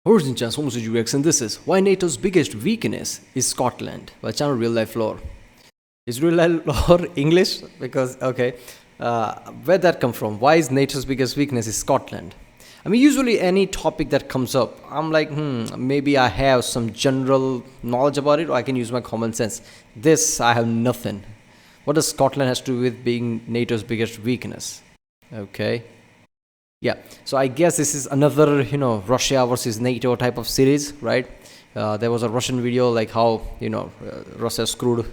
Origin Chance Home GIUK, and this is why NATO's biggest weakness is Scotland by channel RealLifeLore. Is RealLifeLore English? Because, okay, where'd that come from? Why is NATO's biggest weakness is Scotland? I mean, usually any topic that comes up, I'm like, maybe I have some general knowledge about it, or I can use my common sense. This, I have nothing. What does Scotland has to do with being NATO's biggest weakness? Okay. Yeah, so I guess this is another, Russia versus NATO type of series, right? There was a Russian video like how, Russia screwed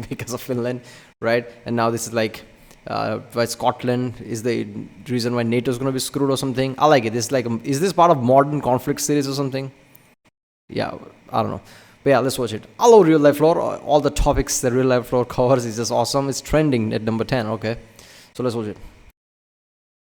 because of Finland, right? And now this is like, why Scotland is the reason why NATO is going to be screwed or something. I like it. This like, is this part of modern conflict series or something? Yeah, I don't know. But yeah, let's watch it. Hello, RealLifeLore. All the topics that RealLifeLore covers is just awesome. It's trending at number 10, okay? So let's watch it.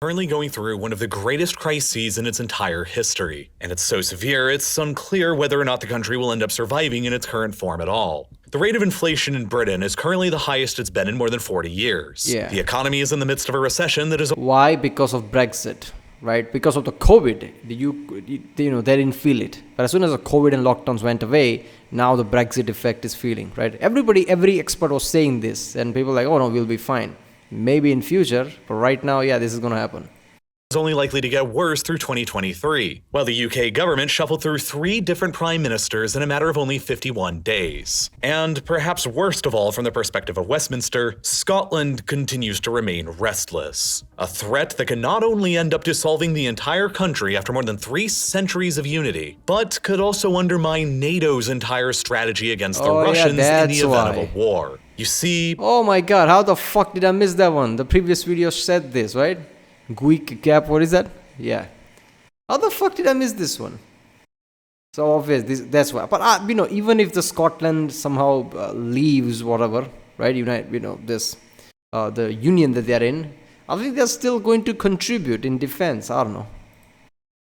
Currently going through one of the greatest crises in its entire history, and it's so severe it's unclear whether or not the country will end up surviving in its current form at all. The rate of inflation in Britain is currently the highest it's been in more than 40 years. Yeah. The economy is in the midst of a recession that is... Why? Because of Brexit, right? Because of the COVID, they didn't feel it. But as soon as the COVID and lockdowns went away, now the Brexit effect is feeling, right? Every expert was saying this, and people are like, oh no, we'll be fine. Maybe in future, but right now, yeah, this is going to happen. Is only likely to get worse through 2023, while the UK government shuffled through 3 different prime ministers in a matter of only 51 days. And perhaps worst of all from the perspective of Westminster, Scotland continues to remain restless. A threat that can not only end up dissolving the entire country after more than 3 centuries of unity, but could also undermine NATO's entire strategy against the Russians in the event of a war. You see... Oh my god, how the fuck did I miss that one? The previous video said this, right? GIUK gap, what is that? Yeah. How the fuck did I miss this one? So obvious, that's why. But even if the Scotland somehow leaves whatever, right? The union that they're in, I think they're still going to contribute in defense. I don't know.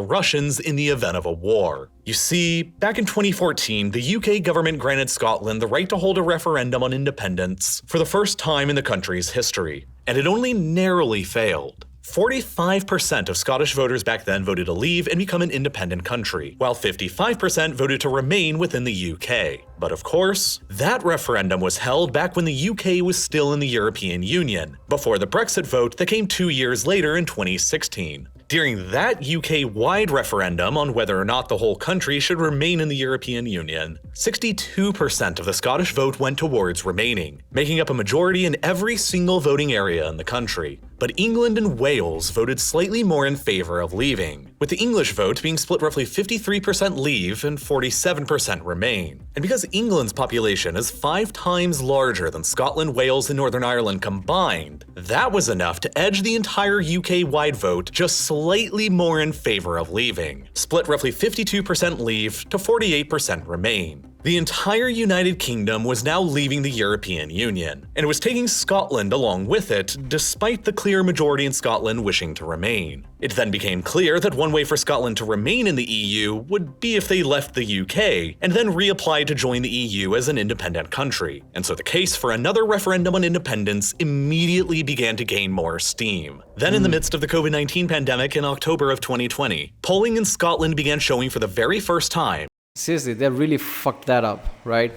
Russians in the event of a war. You see, back in 2014, the UK government granted Scotland the right to hold a referendum on independence for the first time in the country's history, and it only narrowly failed. 45% of Scottish voters back then voted to leave and become an independent country, while 55% voted to remain within the UK. But of course, that referendum was held back when the UK was still in the European Union, before the Brexit vote that came 2 years later in 2016. During that UK-wide referendum on whether or not the whole country should remain in the European Union, 62% of the Scottish vote went towards remaining, making up a majority in every single voting area in the country. But England and Wales voted slightly more in favor of leaving, with the English vote being split roughly 53% leave and 47% remain. And because England's population is 5 times larger than Scotland, Wales, and Northern Ireland combined, that was enough to edge the entire UK-wide vote just slightly more in favor of leaving, split roughly 52% leave to 48% remain. The entire United Kingdom was now leaving the European Union, and it was taking Scotland along with it, despite the clear majority in Scotland wishing to remain. It then became clear that one way for Scotland to remain in the EU would be if they left the UK, and then reapplied to join the EU as an independent country. And so the case for another referendum on independence immediately began to gain more steam. Then in the midst of the COVID-19 pandemic in October of 2020, polling in Scotland began showing for the very first time. Seriously, they really fucked that up, right?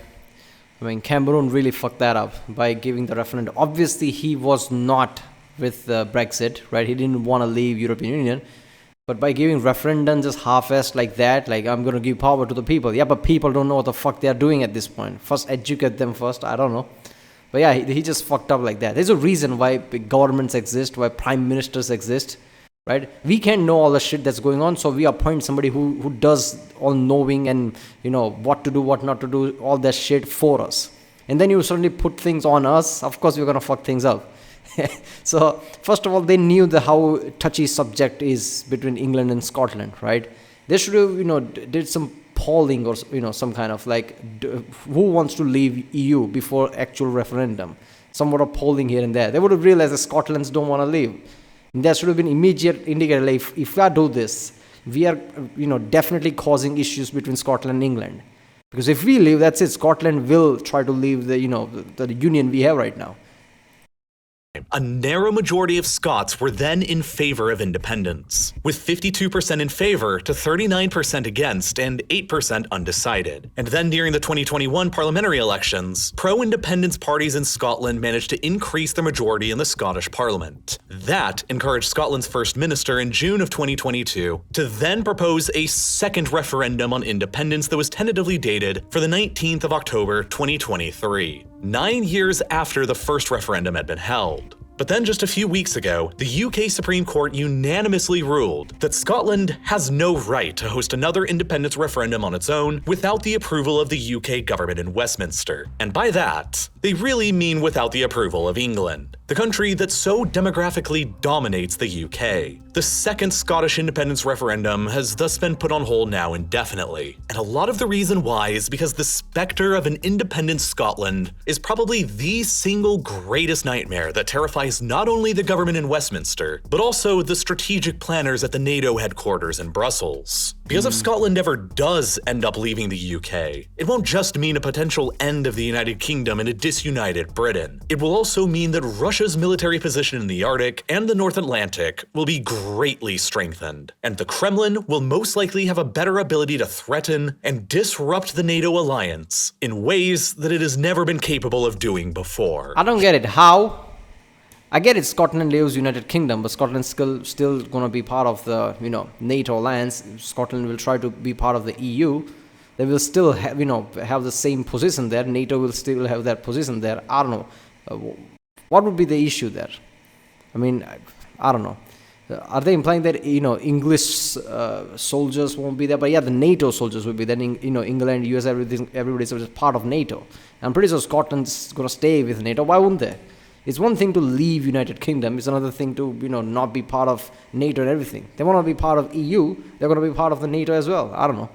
I mean, Cameron really fucked that up by giving the referendum. Obviously, he was not with Brexit, right? He didn't want to leave European Union. But by giving referendum just half-assed like that, like, I'm going to give power to the people. Yeah, but people don't know what the fuck they're doing at this point. First, educate them first. I don't know. But yeah, he just fucked up like that. There's a reason why governments exist, why prime ministers exist. Right? We can't know all the shit that's going on, so we appoint somebody who does all knowing and, what to do, what not to do, all that shit for us. And then you suddenly put things on us, of course we're going to fuck things up. So, first of all, they knew how touchy subject is between England and Scotland, right? They should have, did some polling or, some kind of like, who wants to leave EU before actual referendum? Somewhat of polling here and there. They would have realized that Scotland's don't want to leave. There should have been immediate indicator, like if I do this, we are, definitely causing issues between Scotland and England. Because if we leave, that's it. Scotland will try to leave the union we have right now. A narrow majority of Scots were then in favor of independence, with 52% in favor to 39% against and 8% undecided. And then during the 2021 parliamentary elections, pro-independence parties in Scotland managed to increase their majority in the Scottish Parliament. That encouraged Scotland's First Minister in June of 2022 to then propose a second referendum on independence that was tentatively dated for the 19th of October 2023, 9 years after the first referendum had been held. But then just a few weeks ago, the UK Supreme Court unanimously ruled that Scotland has no right to host another independence referendum on its own without the approval of the UK government in Westminster. And by that, they really mean without the approval of England, the country that so demographically dominates the UK. The second Scottish independence referendum has thus been put on hold now indefinitely. And a lot of the reason why is because the specter of an independent Scotland is probably the single greatest nightmare that terrifies not only the government in Westminster, but also the strategic planners at the NATO headquarters in Brussels. Because if Scotland ever does end up leaving the UK, it won't just mean a potential end of the United Kingdom and a disunited Britain. It will also mean that Russia's military position in the Arctic and the North Atlantic will be greatly strengthened, and the Kremlin will most likely have a better ability to threaten and disrupt the NATO alliance in ways that it has never been capable of doing before. I don't get it. How? I get it, Scotland leaves United Kingdom, but Scotland's still going to be part of the, NATO alliance. Scotland will try to be part of the EU. They will still have, have the same position there. NATO will still have that position there. I don't know. What would be the issue there? I mean, I don't know. Are they implying that, English soldiers won't be there? But yeah, the NATO soldiers will be there. England, US, everybody's just part of NATO. I'm pretty sure Scotland's going to stay with NATO. Why wouldn't they? It's one thing to leave United Kingdom. It's another thing to, not be part of NATO and everything. They want to be part of EU. They're going to be part of the NATO as well. I don't know.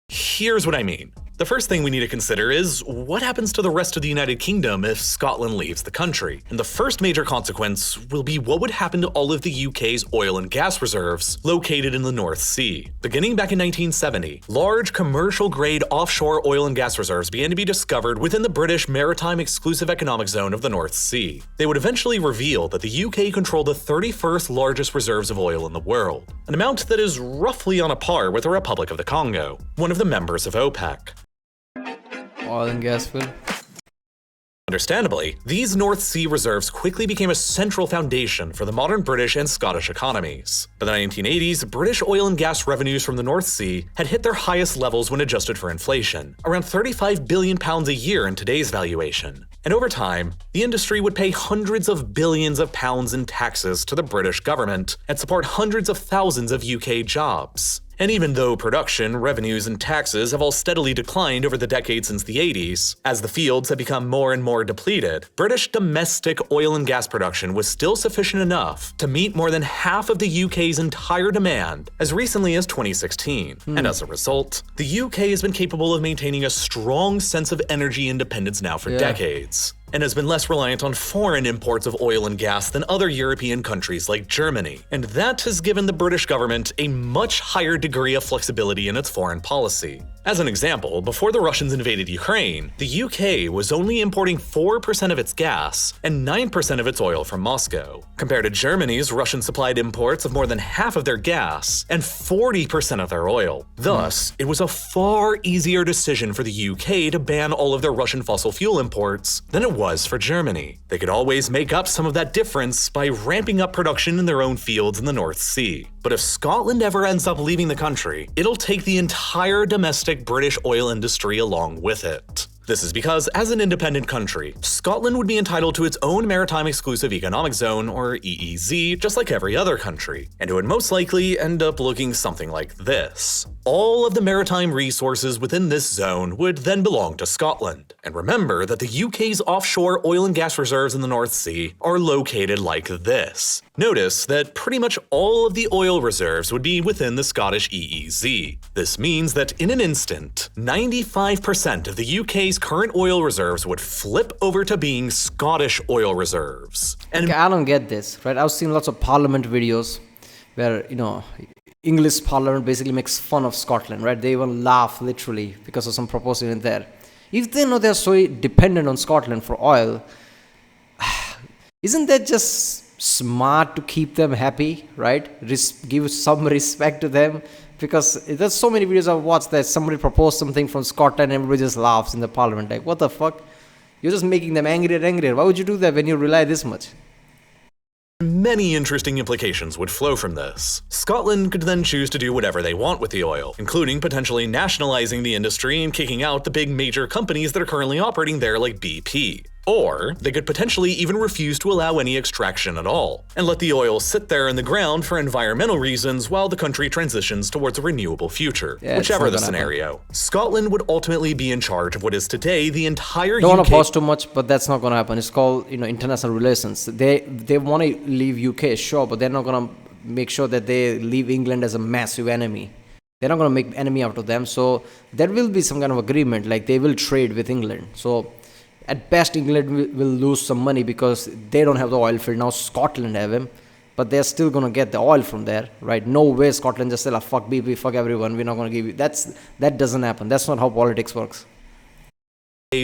Here's what I mean. The first thing we need to consider is what happens to the rest of the United Kingdom if Scotland leaves the country. And the first major consequence will be what would happen to all of the UK's oil and gas reserves located in the North Sea. Beginning back in 1970, large commercial-grade offshore oil and gas reserves began to be discovered within the British Maritime Exclusive Economic Zone of the North Sea. They would eventually reveal that the UK controlled the 31st largest reserves of oil in the world, an amount that is roughly on a par with the Republic of the Congo, one of the members of OPEC. Oil and gas field. Understandably, these North Sea reserves quickly became a central foundation for the modern British and Scottish economies. By the 1980s, British oil and gas revenues from the North Sea had hit their highest levels when adjusted for inflation, around £35 billion a year in today's valuation. And over time, the industry would pay hundreds of billions of pounds in taxes to the British government and support hundreds of thousands of UK jobs. And even though production, revenues, and taxes have all steadily declined over the decades since the 80s, as the fields have become more and more depleted, British domestic oil and gas production was still sufficient enough to meet more than half of the UK's entire demand as recently as 2016. And as a result, the UK has been capable of maintaining a strong sense of energy independence now for decades, and has been less reliant on foreign imports of oil and gas than other European countries like Germany. And that has given the British government a much higher degree of flexibility in its foreign policy. As an example, before the Russians invaded Ukraine, the UK was only importing 4% of its gas and 9% of its oil from Moscow, compared to Germany's Russian-supplied imports of more than half of their gas and 40% of their oil. Thus, it was a far easier decision for the UK to ban all of their Russian fossil fuel imports than it was for Germany. They could always make up some of that difference by ramping up production in their own fields in the North Sea. But if Scotland ever ends up leaving the country, it'll take the entire domestic British oil industry along with it. This is because, as an independent country, Scotland would be entitled to its own Maritime Exclusive Economic Zone, or EEZ, just like every other country, and it would most likely end up looking something like this. All of the maritime resources within this zone would then belong to Scotland. And remember that the UK's offshore oil and gas reserves in the North Sea are located like this. Notice that pretty much all of the oil reserves would be within the Scottish EEZ. This means that in an instant, 95% of the UK's current oil reserves would flip over to being Scottish oil reserves. And okay, I don't get this, right? I've seen lots of parliament videos where, English parliament basically makes fun of Scotland, right? They even laugh literally because of some proposal in there. If they know they're so dependent on Scotland for oil, Isn't that just smart to keep them happy, right? Give some respect to them, because there's so many videos I've watched that somebody proposed something from Scotland and everybody just laughs in the parliament. Like, what the fuck? You're just making them angrier and angrier. Why would you do that when you rely this much? Many interesting implications would flow from this. Scotland could then choose to do whatever they want with the oil, including potentially nationalizing the industry and kicking out the big major companies that are currently operating there like BP. Or they could potentially even refuse to allow any extraction at all, and let the oil sit there in the ground for environmental reasons while the country transitions towards a renewable future. Yeah, whichever the scenario, Scotland would ultimately be in charge of what is today the entire Don't UK. want to pause too much, but that's not going to happen. It's called, international relations. They want to leave UK, sure, but they're not going to make sure that they leave England as a massive enemy. They're not going to make enemy out of them. So there will be some kind of agreement, like they will trade with England. So at best, England will lose some money because they don't have the oil field. Now Scotland have him, but they're still going to get the oil from there, right? No way Scotland just say, fuck BP, fuck everyone, we're not going to give you. That doesn't happen. That's not how politics works.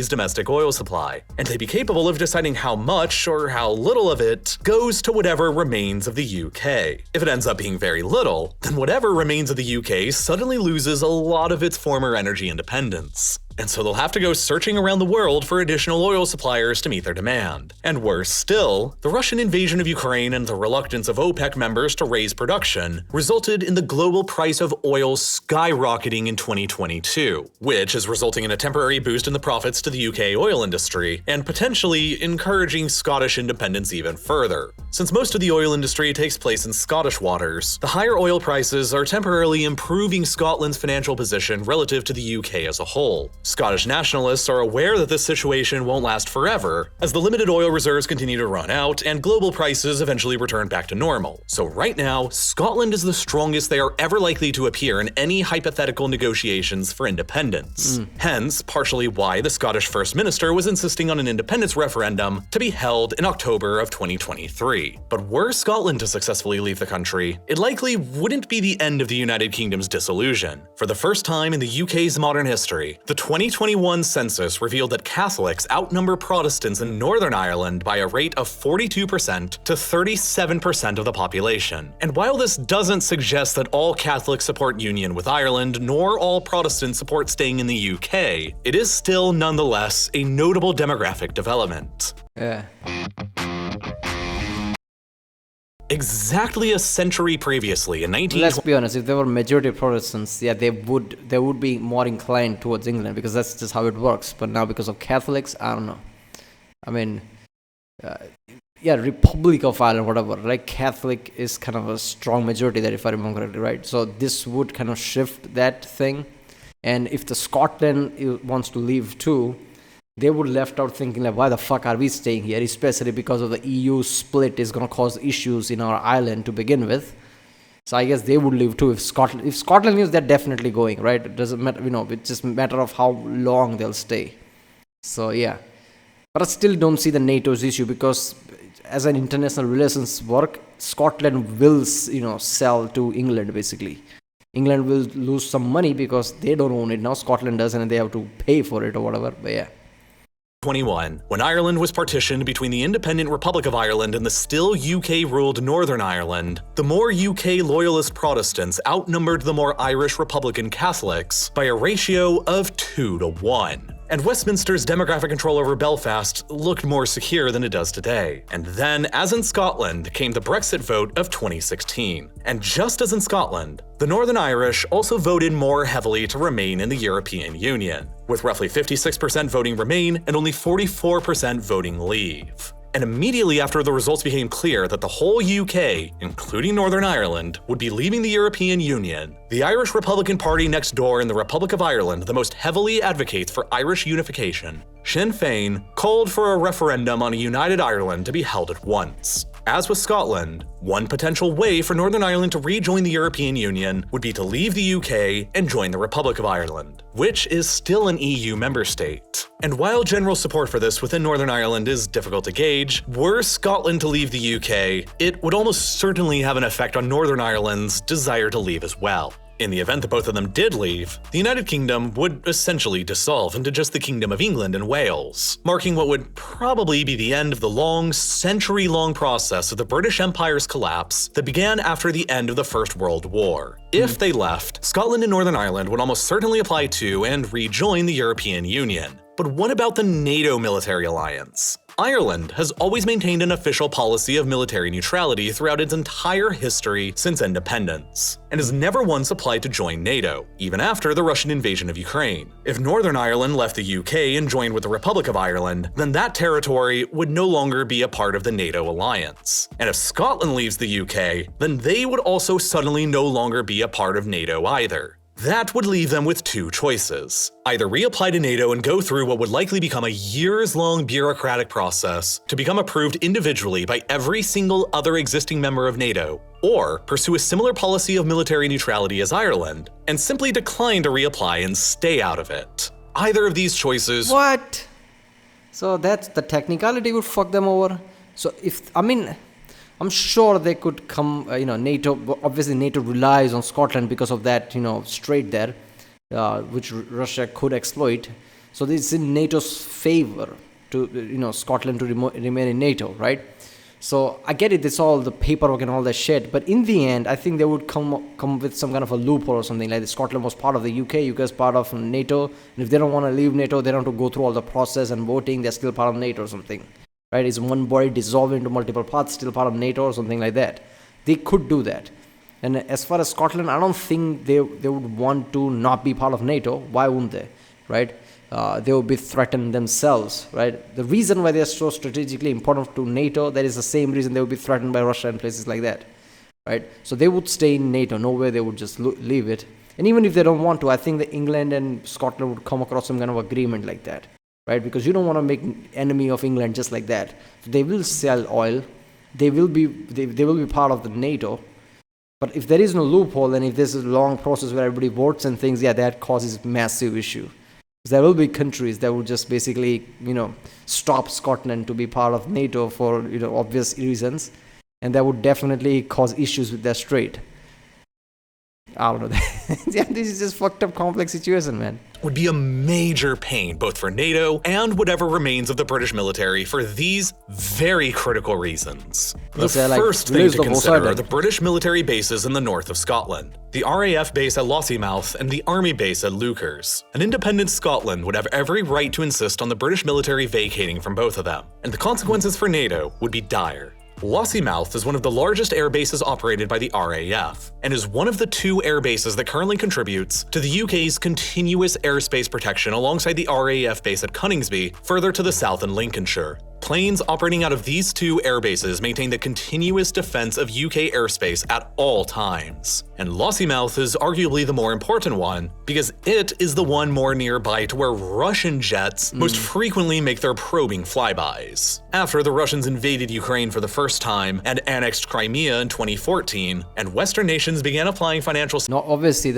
Domestic oil supply, and they'd be capable of deciding how much or how little of it goes to whatever remains of the UK. If it ends up being very little, then whatever remains of the UK suddenly loses a lot of its former energy independence. And so they'll have to go searching around the world for additional oil suppliers to meet their demand. And worse still, the Russian invasion of Ukraine and the reluctance of OPEC members to raise production resulted in the global price of oil skyrocketing in 2022, which is resulting in a temporary boost in the profits to the UK oil industry, and potentially encouraging Scottish independence even further. Since most of the oil industry takes place in Scottish waters, the higher oil prices are temporarily improving Scotland's financial position relative to the UK as a whole. Scottish nationalists are aware that this situation won't last forever, as the limited oil reserves continue to run out and global prices eventually return back to normal. So right now, Scotland is the strongest they are ever likely to appear in any hypothetical negotiations for independence. Hence, partially why the Scottish First Minister was insisting on an independence referendum to be held in October of 2023. But were Scotland to successfully leave the country, it likely wouldn't be the end of the United Kingdom's dissolution. For the first time in the UK's modern history, the 2021 census revealed that Catholics outnumber Protestants in Northern Ireland by a rate of 42% to 37% of the population. And while this doesn't suggest that all Catholics support union with Ireland, nor all Protestants support staying in the UK, it is still nonetheless a notable demographic development. Yeah. Exactly a century previously, in 1920. Let's be honest, if there were majority Protestants, yeah, they would be more inclined towards England, because that's just how it works. But now because of Catholics, I don't know. I mean, Republic of Ireland, whatever, right? Catholic is kind of a strong majority there, if I remember correctly, right? So this would kind of shift that thing. And if the Scotland wants to leave too, they would left out thinking like, why the fuck are we staying here? Especially because of the EU split is going to cause issues in our island to begin with. So I guess they would leave too. If Scotland leaves, they're definitely going, right? It doesn't matter, it's just a matter of how long they'll stay. So yeah. But I still don't see the NATO's issue, because as an international relations work, Scotland will, sell to England basically. England will lose some money because they don't own it now. Scotland does, and they have to pay for it or whatever. But yeah. 21, when Ireland was partitioned between the independent Republic of Ireland and the still UK-ruled Northern Ireland, the more UK loyalist Protestants outnumbered the more Irish Republican Catholics by a ratio of 2-1. And Westminster's demographic control over Belfast looked more secure than it does today. And then, as in Scotland, came the Brexit vote of 2016. And just as in Scotland, the Northern Irish also voted more heavily to remain in the European Union, with roughly 56% voting Remain and only 44% voting Leave. And immediately after the results became clear that the whole UK, including Northern Ireland, would be leaving the European Union, the Irish Republican Party next door in the Republic of Ireland that most heavily advocates for Irish unification, Sinn Féin, called for a referendum on a united Ireland to be held at once. As with Scotland, one potential way for Northern Ireland to rejoin the European Union would be to leave the UK and join the Republic of Ireland, which is still an EU member state. And while general support for this within Northern Ireland is difficult to gauge, were Scotland to leave the UK, it would almost certainly have an effect on Northern Ireland's desire to leave as well. In the event that both of them did leave, the United Kingdom would essentially dissolve into just the Kingdom of England and Wales, marking what would probably be the end of the long, century-long process of the British Empire's collapse that began after the end of the First World War. If they left, Scotland and Northern Ireland would almost certainly apply to and rejoin the European Union. But what about the NATO military alliance? Ireland has always maintained an official policy of military neutrality throughout its entire history since independence, and has never once applied to join NATO, even after the Russian invasion of Ukraine. If Northern Ireland left the UK and joined with the Republic of Ireland, then that territory would no longer be a part of the NATO alliance. And if Scotland leaves the UK, then they would also suddenly no longer be a part of NATO either. That would leave them with two choices. Either reapply to NATO and go through what would likely become a years-long bureaucratic process to become approved individually by every single other existing member of NATO, or pursue a similar policy of military neutrality as Ireland, and simply decline to reapply and stay out of it. Either of these choices— What? So that's the technicality would fuck them over? So I'm sure they could come, NATO, obviously NATO relies on Scotland because of that, strait there, which Russia could exploit. So it's in NATO's favor to, Scotland to remain in NATO, right? So I get it, it's all the paperwork and all that shit, but in the end, I think they would come with some kind of a loophole or something like this. Scotland was part of the UK is part of NATO, and if they don't want to leave NATO, they don't have to go through all the process and voting, they're still part of NATO or something. Right, is one body dissolved into multiple parts, still part of NATO or something like that. They could do that. And as far as Scotland, I don't think they would want to not be part of NATO. Why wouldn't they? Right? They would be threatened themselves. Right? The reason why they are so strategically important to NATO, that is the same reason they would be threatened by Russia and places like that. Right? So they would stay in NATO. No way they would just leave it. And even if they don't want to, I think that England and Scotland would come across some kind of agreement like that. Right, because you don't want to make enemy of England just like that. They will sell oil. They will be part of the NATO. But if there is no loophole, and if there's a long process where everybody votes and things, that causes massive issue. There will be countries that will just basically, stop Scotland to be part of NATO for obvious reasons, and that would definitely cause issues with their strait. I don't know. This is just fucked up complex situation, man. Would be a major pain both for NATO and whatever remains of the British military for these very critical reasons. The first thing to consider are the British military bases in the north of Scotland. The RAF base at Lossiemouth and the Army base at Leuchars. An independent Scotland would have every right to insist on the British military vacating from both of them, and the consequences for NATO would be dire. Lossiemouth is one of the largest air bases operated by the RAF, and is one of the two air bases that currently contributes to the UK's continuous airspace protection alongside the RAF base at Coningsby, further to the south in Lincolnshire. Planes operating out of these two air bases maintain the continuous defense of UK airspace at all times. And Lossiemouth is arguably the more important one, because it is the one more nearby to where Russian jets most frequently make their probing flybys. After the Russians invaded Ukraine for the first time and annexed Crimea in 2014, and Western nations began applying financial— Now, obviously,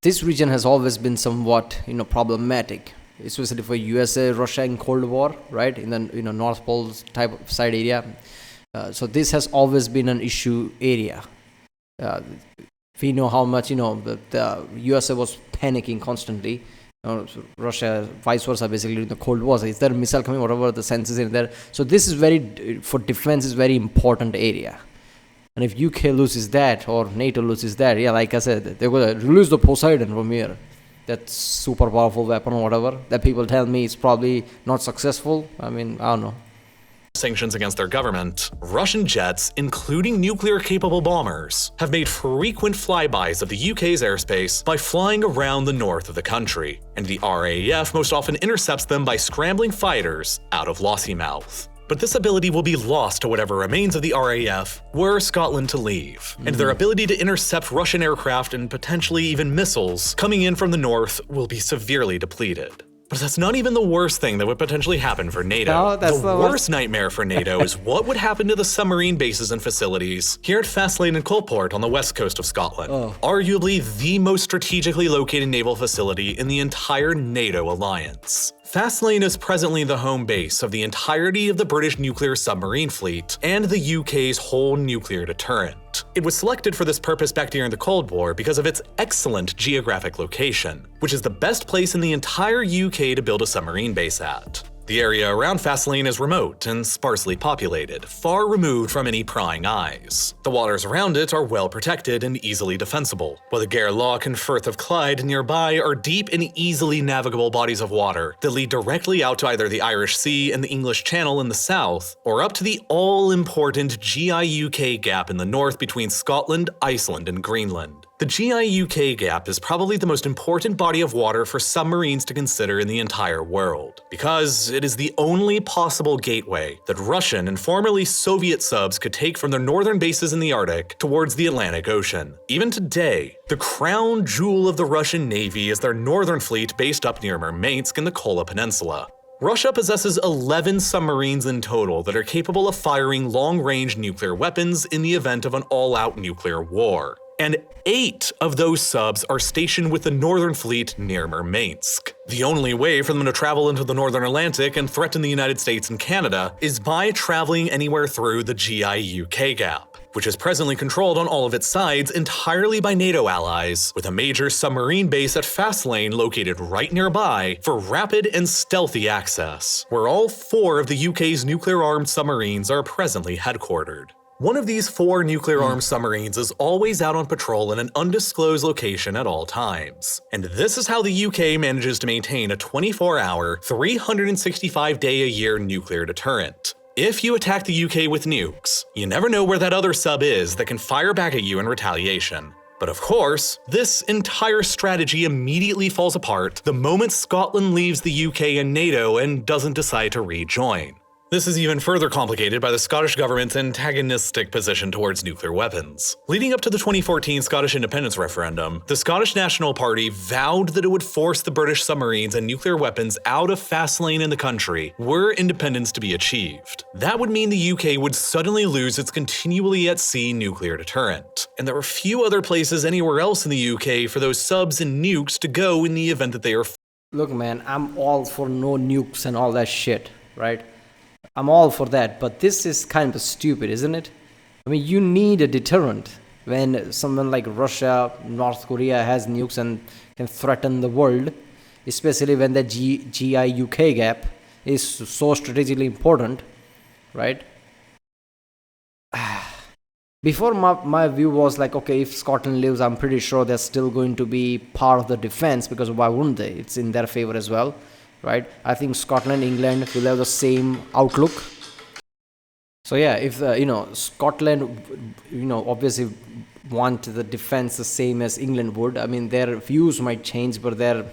this region has always been somewhat, problematic, especially for USA, Russia in Cold War, right, in the North Pole type of side area. So this has always been an issue area. We know how much, the USA was panicking constantly. Russia, vice versa, basically in the Cold War. Is there a missile coming, whatever the sense is in there. So this is for defense is very important area. And if UK loses that or NATO loses that, like I said, they're going to release the Poseidon from here. That super powerful weapon or whatever that people tell me is probably not successful. I don't know. Sanctions against their government, Russian jets, including nuclear-capable bombers, have made frequent flybys of the UK's airspace by flying around the north of the country, and the RAF most often intercepts them by scrambling fighters out of Lossiemouth. But this ability will be lost to whatever remains of the RAF were Scotland to leave, and their ability to intercept Russian aircraft and potentially even missiles coming in from the north will be severely depleted. But that's not even the worst thing that would potentially happen for NATO. No, that's the worst nightmare for NATO is what would happen to the submarine bases and facilities here at Faslane and Coalport on the west coast of Scotland. Arguably the most strategically located naval facility in the entire NATO alliance. Fastlane is presently the home base of the entirety of the British nuclear submarine fleet and the UK's whole nuclear deterrent. It was selected for this purpose back during the Cold War because of its excellent geographic location, which is the best place in the entire UK to build a submarine base at. The area around Fastlane is remote and sparsely populated, far removed from any prying eyes. The waters around it are well protected and easily defensible, while the Gairloch and Firth of Clyde nearby are deep and easily navigable bodies of water that lead directly out to either the Irish Sea and the English Channel in the south, or up to the all-important GIUK gap in the north between Scotland, Iceland, and Greenland. The GIUK gap is probably the most important body of water for submarines to consider in the entire world, because it is the only possible gateway that Russian and formerly Soviet subs could take from their northern bases in the Arctic towards the Atlantic Ocean. Even today, the crown jewel of the Russian Navy is their northern fleet based up near Murmansk in the Kola Peninsula. Russia possesses 11 submarines in total that are capable of firing long-range nuclear weapons in the event of an all-out nuclear war. And 8 of those subs are stationed with the Northern Fleet near Murmansk. The only way for them to travel into the Northern Atlantic and threaten the United States and Canada is by traveling anywhere through the GIUK gap, which is presently controlled on all of its sides entirely by NATO allies, with a major submarine base at Fastlane located right nearby for rapid and stealthy access, where all 4 of the UK's nuclear-armed submarines are presently headquartered. One of these 4 nuclear-armed submarines is always out on patrol in an undisclosed location at all times. And this is how the UK manages to maintain a 24-hour, 365-day-a-year nuclear deterrent. If you attack the UK with nukes, you never know where that other sub is that can fire back at you in retaliation. But of course, this entire strategy immediately falls apart the moment Scotland leaves the UK and NATO and doesn't decide to rejoin. This is even further complicated by the Scottish government's antagonistic position towards nuclear weapons. Leading up to the 2014 Scottish independence referendum, the Scottish National Party vowed that it would force the British submarines and nuclear weapons out of Fastlane in the country were independence to be achieved. That would mean the UK would suddenly lose its continually at sea nuclear deterrent. And there were few other places anywhere else in the UK for those subs and nukes to go in the event that they are. Look, man, I'm all for no nukes and all that shit, right? I'm all for that, but this is kind of stupid, isn't it? I mean, you need a deterrent when someone like Russia, North Korea has nukes and can threaten the world, especially when the GIUK gap is so strategically important, right? Before my view was like, okay, if Scotland leaves, I'm pretty sure they're still going to be part of the defense, because why wouldn't they? It's in their favor as well. Right? I think Scotland, England will have the same outlook. So yeah, if Scotland, obviously want the defense the same as England would. I mean, their views might change, but their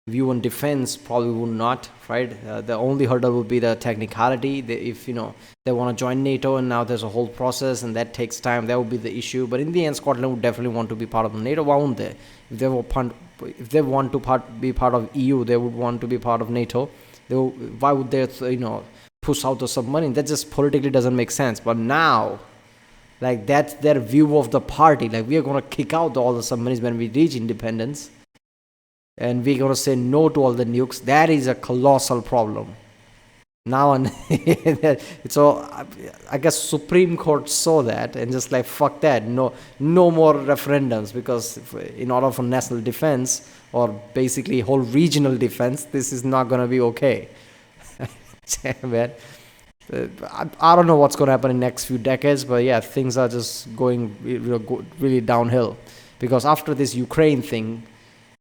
view on defense probably would not. Right? The only hurdle would be the technicality. If they want to join NATO, and now there's a whole process, and that takes time. That would be the issue. But in the end, Scotland would definitely want to be part of NATO. Why wouldn't they? If they want to be part of EU, they would want to be part of NATO. Why would they, push out the submarine? That just politically doesn't make sense. But now, like, that's their view of the party. Like, we are going to kick out all the submarines when we reach independence, and we're going to say no to all the nukes. That is a colossal problem. Now, and so I guess Supreme Court saw that and just like, fuck that, no more referendums, because in order for national defense or basically whole regional defense, this is not going to be okay. Man, I don't know what's going to happen in the next few decades, but yeah, things are just going really downhill, because after this Ukraine thing,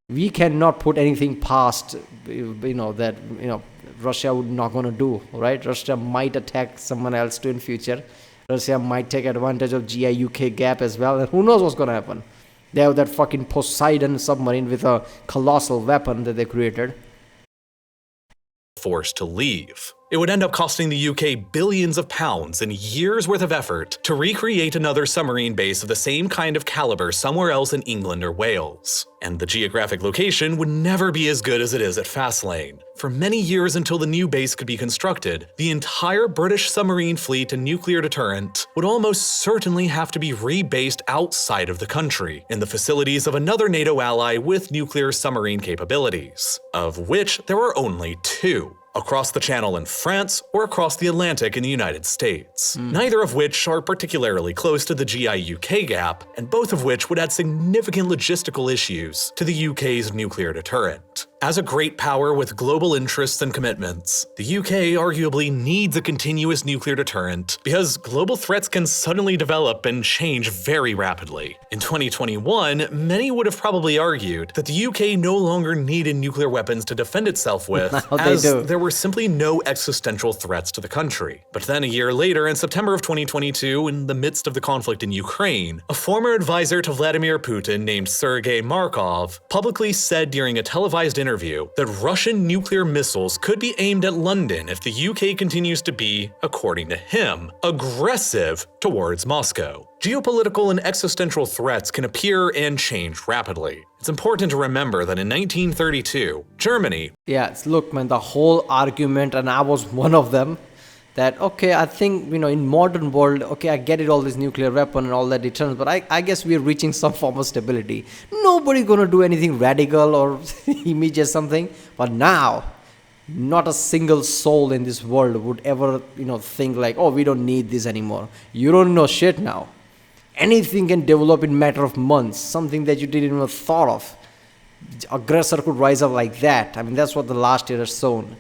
we cannot put anything past, that Russia would not going to do, right? Russia might attack someone else too in future. Russia might take advantage of GIUK gap as well, and who knows what's going to happen. They have that fucking Poseidon submarine with a colossal weapon that they created. Forced to leave. It would end up costing the UK billions of pounds and years worth of effort to recreate another submarine base of the same kind of caliber somewhere else in England or Wales. And the geographic location would never be as good as it is at Fastlane. For many years until the new base could be constructed, the entire British submarine fleet and nuclear deterrent would almost certainly have to be rebased outside of the country, in the facilities of another NATO ally with nuclear submarine capabilities, of which there are only two. Across the Channel in France or across the Atlantic in the United States, neither of which are particularly close to the GIUK gap, and both of which would add significant logistical issues to the UK's nuclear deterrent. As a great power with global interests and commitments, the UK arguably needs a continuous nuclear deterrent because global threats can suddenly develop and change very rapidly. In 2021, many would have probably argued that the UK no longer needed nuclear weapons to defend itself with, as there were simply no existential threats to the country. But then a year later, in September of 2022, in the midst of the conflict in Ukraine, a former advisor to Vladimir Putin named Sergei Markov publicly said during a televised interview that Russian nuclear missiles could be aimed at London if the UK continues to be, according to him, aggressive towards Moscow. Geopolitical and existential threats can appear and change rapidly. It's important to remember that in 1932, Germany— look, man, the whole argument, and I was one of them, that, okay, I think, in modern world, okay, I get it, all this nuclear weapon and all that deterrence, but I guess we're reaching some form of stability. Nobody's going to do anything radical or immediate something. But now, not a single soul in this world would ever, think like, oh, we don't need this anymore. You don't know shit now. Anything can develop in a matter of months, something that you didn't even thought of. Aggressor could rise up like that. I mean, that's what the last year has shown.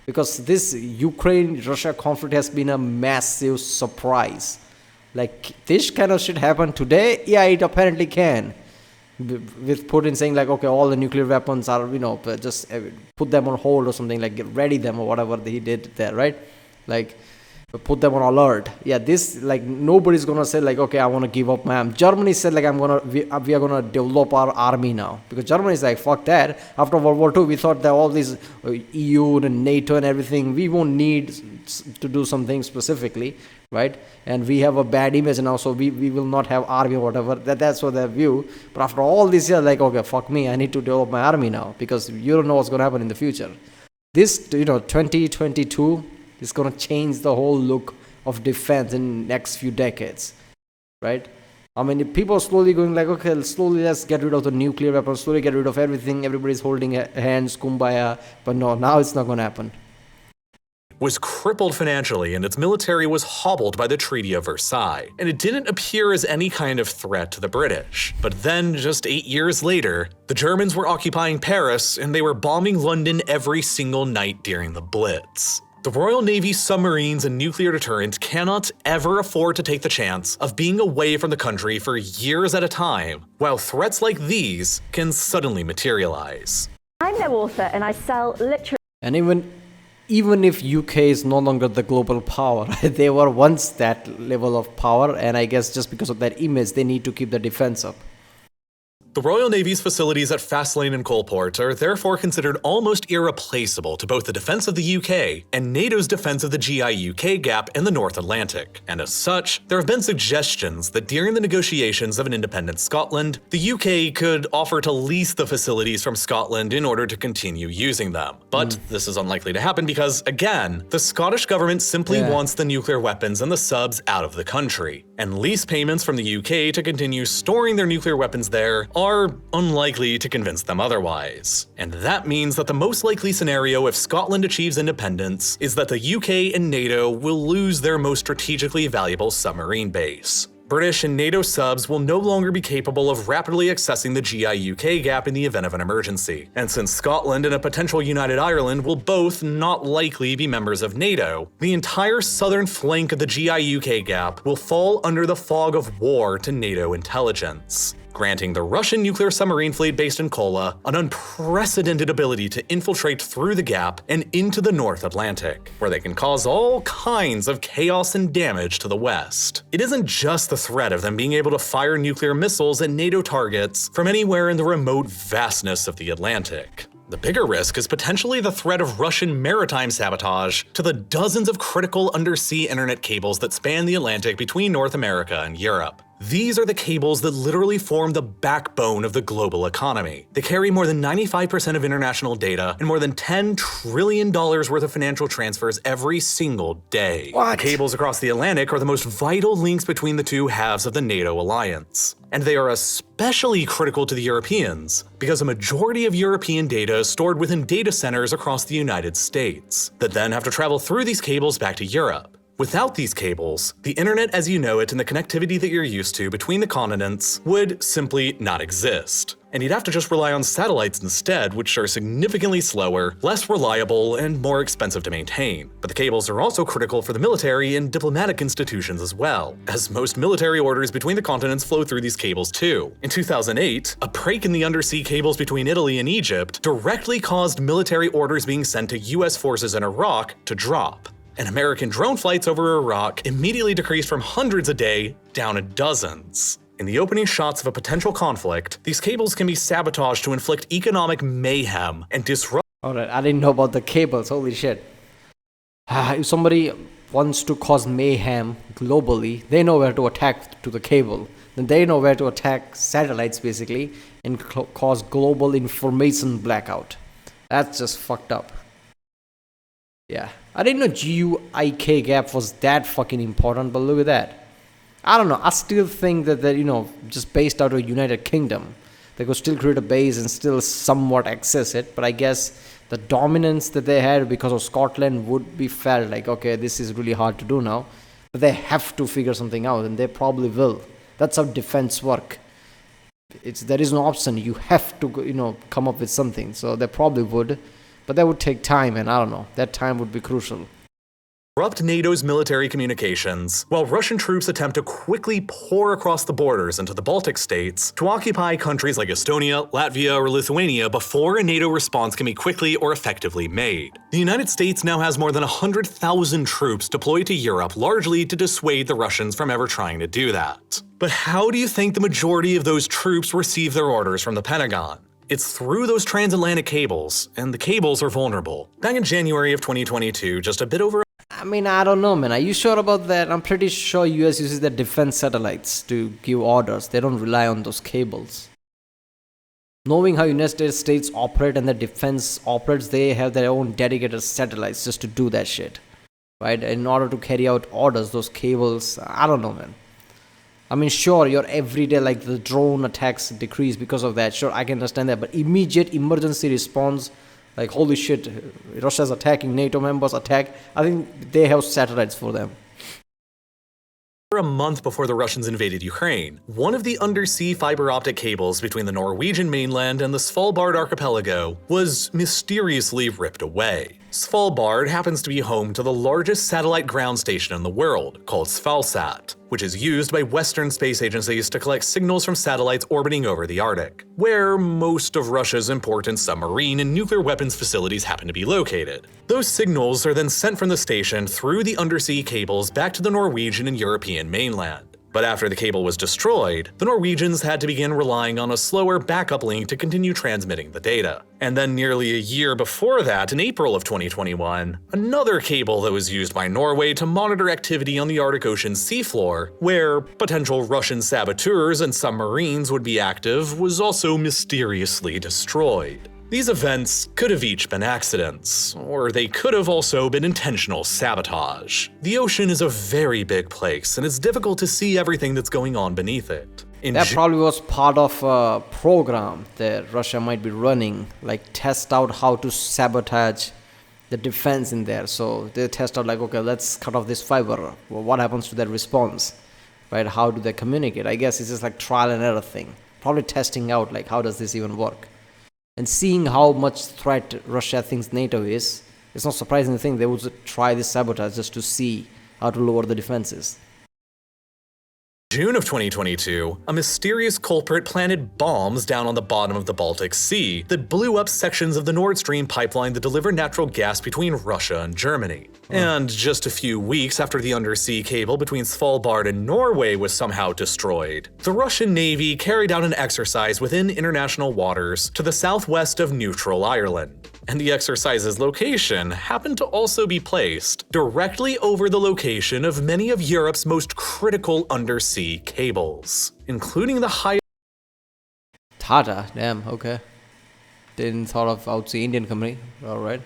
Because this Ukraine-Russia conflict has been a massive surprise. Like, this kind of shit happen today? Yeah, it apparently can. With Putin saying like, okay, all the nuclear weapons are, just put them on hold or something, like get ready them or whatever he did there, right? Like, put them on alert. Yeah, this, like, nobody's gonna say like, okay, I want to give up my arm. Germany said like, we are gonna develop our army now, because Germany is like, fuck that. After World War II, we thought that all these EU and NATO and everything, we won't need to do something specifically, right? And we have a bad image now, so we will not have army or whatever. That's what their view. But after all this year, like, okay, fuck me, I need to develop my army now, because you don't know what's gonna happen in the future. This, 2022. It's going to change the whole look of defense in next few decades, right? I mean, if people are slowly going like, okay, slowly let's get rid of the nuclear weapons, slowly get rid of everything, everybody's holding hands, kumbaya, but no, now it's not going to happen. Was crippled financially and its military was hobbled by the Treaty of Versailles, and it didn't appear as any kind of threat to the British. But then, just 8 years later, the Germans were occupying Paris and they were bombing London every single night during the Blitz. The Royal Navy's submarines and nuclear deterrent cannot ever afford to take the chance of being away from the country for years at a time, while threats like these can suddenly materialize. I'm no author and I sell literature. And even if UK is no longer the global power, they were once that level of power, and I guess just because of that image, they need to keep the defense up. The Royal Navy's facilities at Fastlane and Coalport are therefore considered almost irreplaceable to both the defense of the UK and NATO's defense of the GIUK gap in the North Atlantic. And as such, there have been suggestions that during the negotiations of an independent Scotland, the UK could offer to lease the facilities from Scotland in order to continue using them. But this is unlikely to happen because, again, the Scottish government simply wants the nuclear weapons and the subs out of the country. And lease payments from the UK to continue storing their nuclear weapons there are unlikely to convince them otherwise. And that means that the most likely scenario if Scotland achieves independence is that the UK and NATO will lose their most strategically valuable submarine base. British and NATO subs will no longer be capable of rapidly accessing the GIUK gap in the event of an emergency. And since Scotland and a potential United Ireland will both not likely be members of NATO, the entire southern flank of the GIUK gap will fall under the fog of war to NATO intelligence, granting the Russian nuclear submarine fleet based in Kola an unprecedented ability to infiltrate through the gap and into the North Atlantic, where they can cause all kinds of chaos and damage to the West. It isn't just the threat of them being able to fire nuclear missiles at NATO targets from anywhere in the remote vastness of the Atlantic. The bigger risk is potentially the threat of Russian maritime sabotage to the dozens of critical undersea internet cables that span the Atlantic between North America and Europe. These are the cables that literally form the backbone of the global economy. They carry more than 95% of international data and more than $10 trillion worth of financial transfers every single day. What? The cables across the Atlantic are the most vital links between the two halves of the NATO alliance. And they are especially critical to the Europeans, because a majority of European data is stored within data centers across the United States, that then have to travel through these cables back to Europe. Without these cables, the internet as you know it and the connectivity that you're used to between the continents would simply not exist. And you'd have to just rely on satellites instead, which are significantly slower, less reliable, and more expensive to maintain. But the cables are also critical for the military and diplomatic institutions as well, as most military orders between the continents flow through these cables too. In 2008, a break in the undersea cables between Italy and Egypt directly caused military orders being sent to US forces in Iraq to drop. And American drone flights over Iraq immediately decreased from hundreds a day down to dozens. In the opening shots of a potential conflict, these cables can be sabotaged to inflict economic mayhem and disrupt. Alright, I didn't know about the cables, holy shit. If somebody wants to cause mayhem globally, they know where to attack to the cable. Then they know where to attack satellites basically and cause global information blackout. That's just fucked up. Yeah, I didn't know GIUK gap was that fucking important, but look at that. I don't know, I still think that they're, just based out of United Kingdom. They could still create a base and still somewhat access it, but I guess the dominance that they had because of Scotland would be felt like, okay, this is really hard to do now. But they have to figure something out, and they probably will. That's how defense work. There is no option, you have to, come up with something, so they probably would. But that would take time, and I don't know, that time would be crucial. Disrupt NATO's military communications, while Russian troops attempt to quickly pour across the borders into the Baltic states to occupy countries like Estonia, Latvia, or Lithuania before a NATO response can be quickly or effectively made. The United States now has more than 100,000 troops deployed to Europe, largely to dissuade the Russians from ever trying to do that. But how do you think the majority of those troops receive their orders from the Pentagon? It's through those transatlantic cables, and the cables are vulnerable. Back in January of 2022, just a bit over. I don't know, man. Are you sure about that? I'm pretty sure US uses their defense satellites to give orders. They don't rely on those cables. Knowing how United States operate and the defense operates, they have their own dedicated satellites just to do that shit. Right? In order to carry out orders, those cables, I don't know, man. I mean, sure, your everyday, like the drone attacks decrease because of that. Sure, I can understand that. But immediate emergency response, like, holy shit, Russia's attacking, NATO members attack. I think they have satellites for them. A month before the Russians invaded Ukraine, one of the undersea fiber optic cables between the Norwegian mainland and the Svalbard archipelago was mysteriously ripped away. Svalbard happens to be home to the largest satellite ground station in the world, called Svalsat, which is used by Western space agencies to collect signals from satellites orbiting over the Arctic, where most of Russia's important submarine and nuclear weapons facilities happen to be located. Those signals are then sent from the station through the undersea cables back to the Norwegian and European mainland. But after the cable was destroyed, the Norwegians had to begin relying on a slower backup link to continue transmitting the data. And then nearly a year before that, in April of 2021, another cable that was used by Norway to monitor activity on the Arctic Ocean's seafloor, where potential Russian saboteurs and submarines would be active, was also mysteriously destroyed. These events could have each been accidents, or they could have also been intentional sabotage. The ocean is a very big place, and it's difficult to see everything that's going on beneath it. That probably was part of a program that Russia might be running, like test out how to sabotage the defense in there. So they test out like, okay, let's cut off this fiber. Well, what happens to that response? Right? How do they communicate? I guess it's just like trial and error thing. Probably testing out like, how does this even work? And seeing how much threat Russia thinks NATO is, it's not surprising to think they would try this sabotage just to see how to lower the defenses. June of 2022, a mysterious culprit planted bombs down on the bottom of the Baltic Sea that blew up sections of the Nord Stream pipeline that delivered natural gas between Russia and Germany. And just a few weeks after the undersea cable between Svalbard and Norway was somehow destroyed, the Russian Navy carried out an exercise within international waters to the southwest of neutral Ireland. And the exercise's location happened to also be placed directly over the location of many of Europe's most critical undersea cables, including the Tata, damn, okay. Didn't thought of outsea Indian company, alright.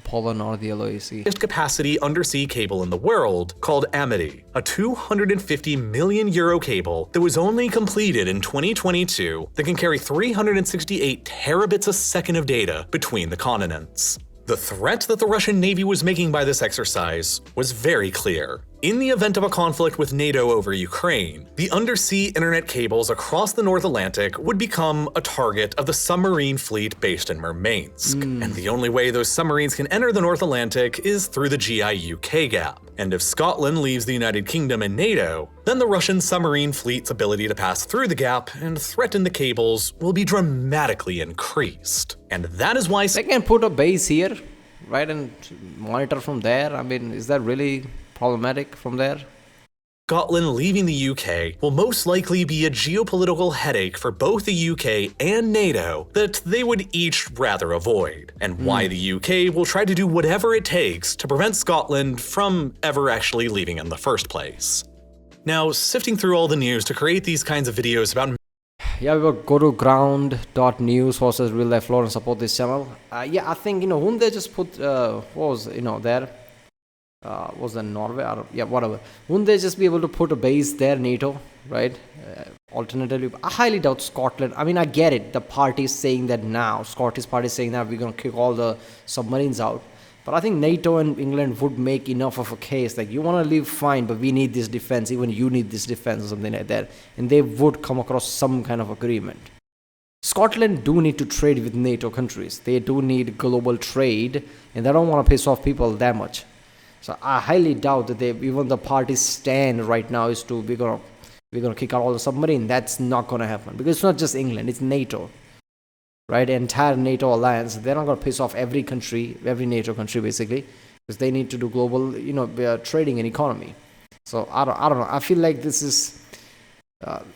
Poland or the LOAC. highest capacity undersea cable in the world, called Amity, a 250 million euro cable that was only completed in 2022 that can carry 368 terabits a second of data between the continents. The threat that the Russian Navy was making by this exercise was very clear. In the event of a conflict with NATO over Ukraine, the undersea internet cables across the North Atlantic would become a target of the submarine fleet based in Murmansk. And the only way those submarines can enter the North Atlantic is through the GIUK gap. And if Scotland leaves the United Kingdom and NATO, then the Russian submarine fleet's ability to pass through the gap and threaten the cables will be dramatically increased. And that is why They can put a base here, right, and monitor from there. I mean, is that really problematic from there? Scotland leaving the UK will most likely be a geopolitical headache for both the UK and NATO that they would each rather avoid, and why the UK will try to do whatever it takes to prevent Scotland from ever actually leaving in the first place. Now, sifting through all the news to create these kinds of videos about Yeah, we will go to ground.news versus RealLifeLore and support this channel. Yeah, I think, wouldn't they just put, what was, there? Was that Norway? Or, yeah, whatever. Wouldn't they just be able to put a base there, NATO, right? Alternatively, I highly doubt Scotland. I mean, I get it. The party is saying that now. Scottish party is saying that we're going to kick all the submarines out. But I think NATO and England would make enough of a case. Like, you want to leave, fine, but we need this defense. Even you need this defense or something like that. And they would come across some kind of agreement. Scotland do need to trade with NATO countries. They do need global trade. And they don't want to piss off people that much. So I highly doubt that even the party's stand right now is to we're gonna kick out all the submarine. That's not gonna happen because it's not just England, it's NATO, right? The entire NATO alliance. They're not gonna piss off every country, every NATO country basically, because they need to do global, trading and economy. So I don't know. I feel like this is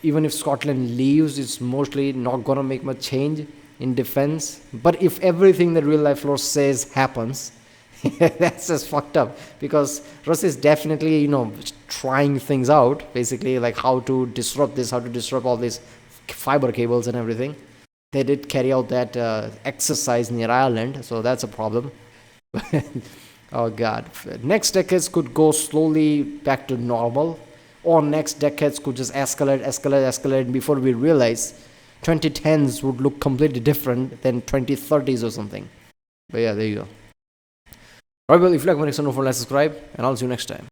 even if Scotland leaves, it's mostly not gonna make much change in defense. But if everything that RealLifeLore says happens. That's just fucked up because Russia is definitely, trying things out, basically, like how to disrupt this, how to disrupt all these fiber cables and everything. They did carry out that exercise near Ireland, so that's a problem. Oh God. Next decades could go slowly back to normal, or next decades could just escalate before we realize 2010s would look completely different than 2030s or something. But yeah, there you go. Alright, well, if you like my next one, don't forget to subscribe, and I'll see you next time.